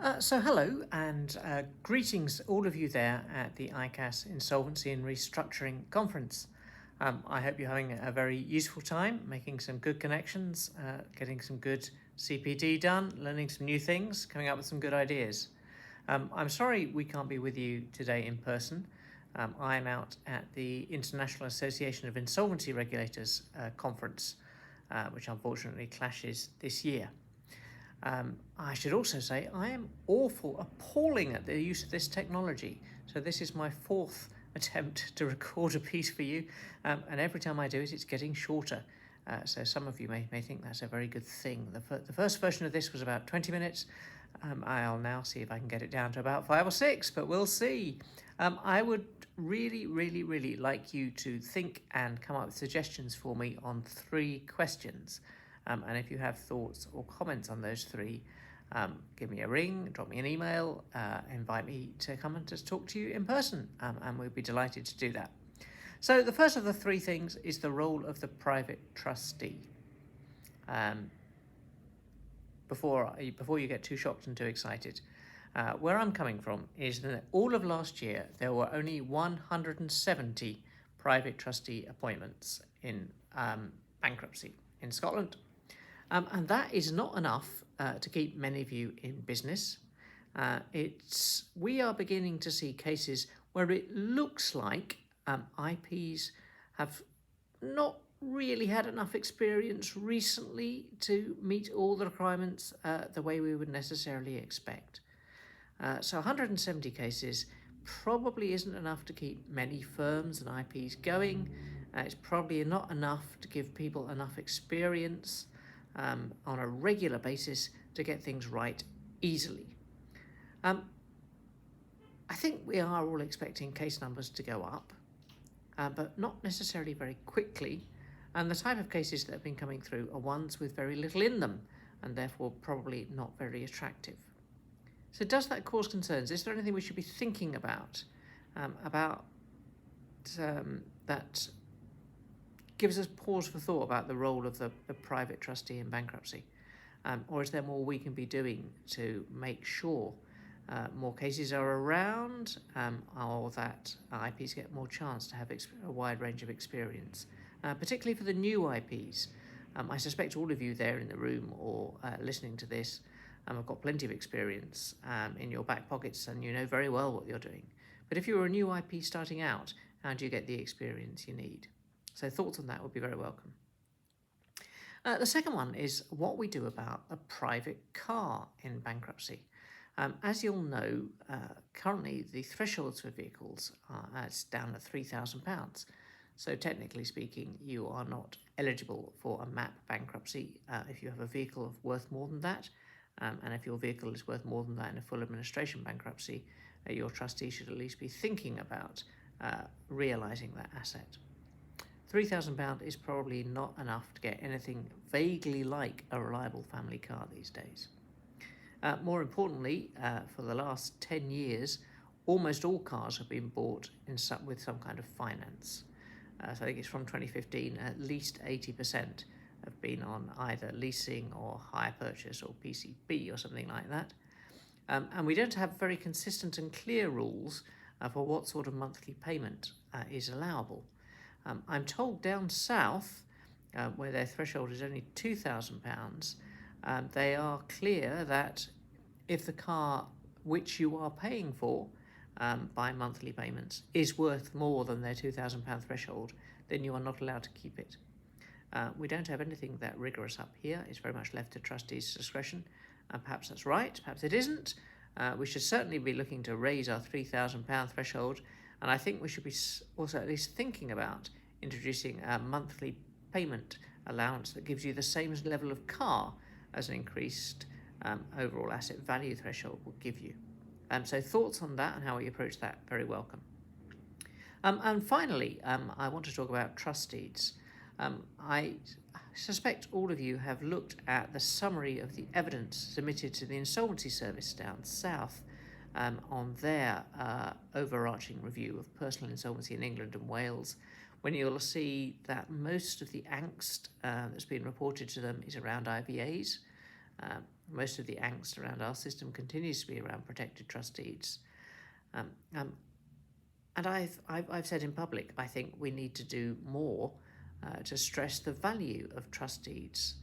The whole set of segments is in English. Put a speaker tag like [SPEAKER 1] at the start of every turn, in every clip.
[SPEAKER 1] So hello and greetings all of you there at the ICAS Insolvency and Restructuring Conference. I hope you're having a very useful time, making some good connections, getting some good CPD done, learning some new things, coming up with some good ideas. I'm sorry we can't be with you today in person. I'm out at the International Association of Insolvency Regulators conference, which unfortunately clashes this year. I should also say I am appalling at the use of this technology. So this is my fourth attempt to record a piece for you, and every time I do it, it's getting shorter. So some of you may think that's a very good thing. The first version of this was about 20 minutes. I'll now see if I can get it down to about 5 or 6, but we'll see. I would really like you to think and come up with suggestions for me on 3 questions. And if you have thoughts or comments on those 3, give me a ring, drop me an email, invite me to come and just talk to you in person, and we'd be delighted to do that. So the first of the 3 things is the role of the private trustee. Before you get too shocked and too excited, where I'm coming from is that all of last year there were only 170 private trustee appointments in bankruptcy in Scotland. And that is not enough to keep many of you in business. We are beginning to see cases where it looks like IPs have not really had enough experience recently to meet all the requirements the way we would necessarily expect. So 170 cases probably isn't enough to keep many firms and IPs going. It's probably not enough to give people enough experience on a regular basis to get things right easily. I think we are all expecting case numbers to go up, but not necessarily very quickly, and the type of cases that have been coming through are ones with very little in them, and therefore probably not very attractive. So does that cause concerns? Is there anything we should be thinking about that gives us pause for thought about the role of the private trustee in bankruptcy? Or is there more we can be doing to make sure more cases are around, or that IPs get more chance to have a wide range of experience, particularly for the new IPs? I suspect all of you there in the room or listening to this have got plenty of experience in your back pockets, and you know very well what you're doing. But if you're a new IP starting out, how do you get the experience you need? So thoughts on that would be very welcome. The second one is what we do about a private car in bankruptcy. As you'll know, currently the thresholds for vehicles are down at £3,000. So technically speaking, you are not eligible for a MAP bankruptcy if you have a vehicle worth more than that. And if your vehicle is worth more than that in a full administration bankruptcy, your trustee should at least be thinking about realising that asset. £3,000 is probably not enough to get anything vaguely like a reliable family car these days. More importantly, for the last 10 years, almost all cars have been bought with some kind of finance. So I think it's from 2015, at least 80% have been on either leasing or hire purchase or PCP or something like that. And we don't have very consistent and clear rules for what sort of monthly payment is allowable. I'm told down south, where their threshold is only £2,000, they are clear that if the car which you are paying for by monthly payments is worth more than their £2,000 threshold, then you are not allowed to keep it. We don't have anything that rigorous up here. It's very much left to trustees' discretion. And perhaps that's right, perhaps it isn't. We should certainly be looking to raise our £3,000 threshold, and I think we should be also at least thinking about introducing a monthly payment allowance that gives you the same level of car as an increased overall asset value threshold will give you. So thoughts on that and how we approach that, very welcome. And finally, I want to talk about trust deeds. I suspect all of you have looked at the summary of the evidence submitted to the Insolvency Service down south on their overarching review of personal insolvency in England and Wales, when you'll see that most of the angst that's been reported to them is around IVAs. most of the angst around our system continues to be around protected trust deeds. Um, um, and I've said in public, I think we need to do more to stress the value of trust deeds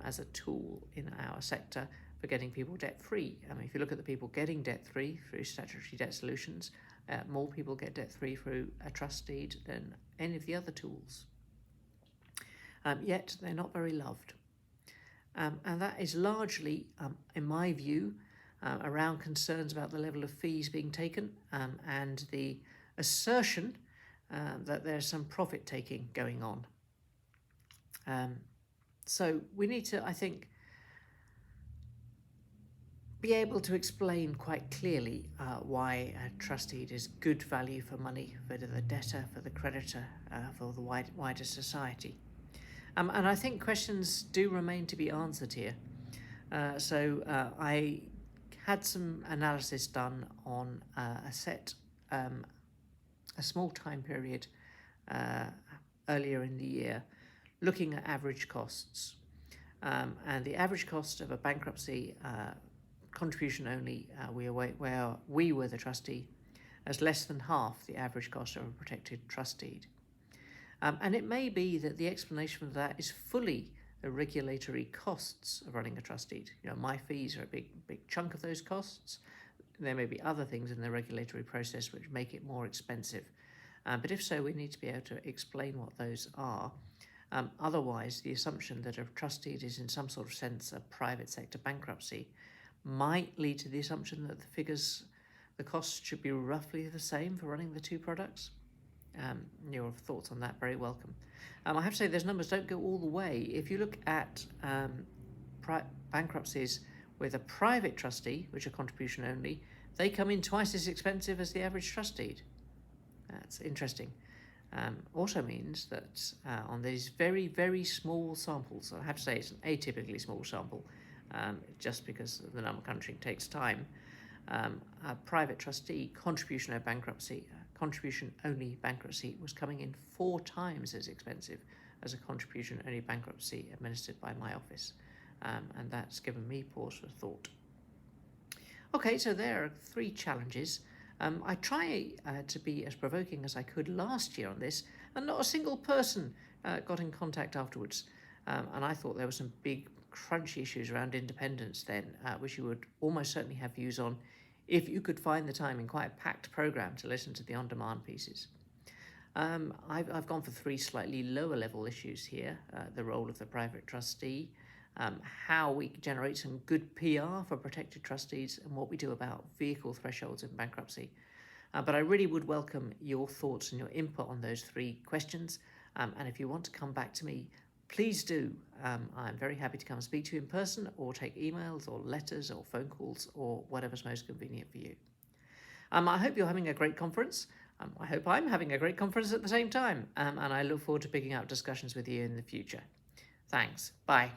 [SPEAKER 1] as a tool in our sector for getting people debt-free. I mean, if you look at the people getting debt-free through statutory debt solutions, more people get debt-free through a trust deed than any of the other tools. Yet they're not very loved. And that is largely, in my view, around concerns about the level of fees being taken and the assertion that there's some profit taking going on. So we need to, I think, be able to explain quite clearly why a trust deed is good value for money for the debtor, for the creditor, for the wider society. And I think questions do remain to be answered here. So I had some analysis done on a small time period earlier in the year, looking at average costs. And the average cost of a bankruptcy contribution only, where we were the trustee, as less than half the average cost of a protected trust deed. And it may be that the explanation for that is fully the regulatory costs of running a trust deed. You know, my fees are a big chunk of those costs. There may be other things in the regulatory process which make it more expensive. But if so, we need to be able to explain what those are. Otherwise, the assumption that a trust deed is in some sort of sense a private sector bankruptcy might lead to the assumption that the costs should be roughly the same for running the two products. Your thoughts on that, very welcome. I have to say those numbers don't go all the way. If you look at bankruptcies with a private trustee, which are contribution only, they come in twice as expensive as the average trust deed. That's interesting. Also means that on these very small samples, I have to say it's an atypically small sample, just because the number crunching takes time, a private trustee contribution only bankruptcy was coming in 4 times as expensive as a contribution only bankruptcy administered by my office, and that's given me pause for thought. Okay, so there are 3 challenges. I try to be as provoking as I could last year on this, and not a single person got in contact afterwards. And I thought there were some big crunchy issues around independence then, which you would almost certainly have views on if you could find the time in quite a packed programme to listen to the on-demand pieces. I've gone for 3 slightly lower level issues here. The role of the private trustee, how we generate some good PR for protected trustees, and what we do about vehicle thresholds in bankruptcy. But I really would welcome your thoughts and your input on those 3 questions. And if you want to come back to me, please do. I'm very happy to come and speak to you in person, or take emails or letters or phone calls or whatever's most convenient for you. I hope you're having a great conference. I hope I'm having a great conference at the same time. And I look forward to picking up discussions with you in the future. Thanks. Bye.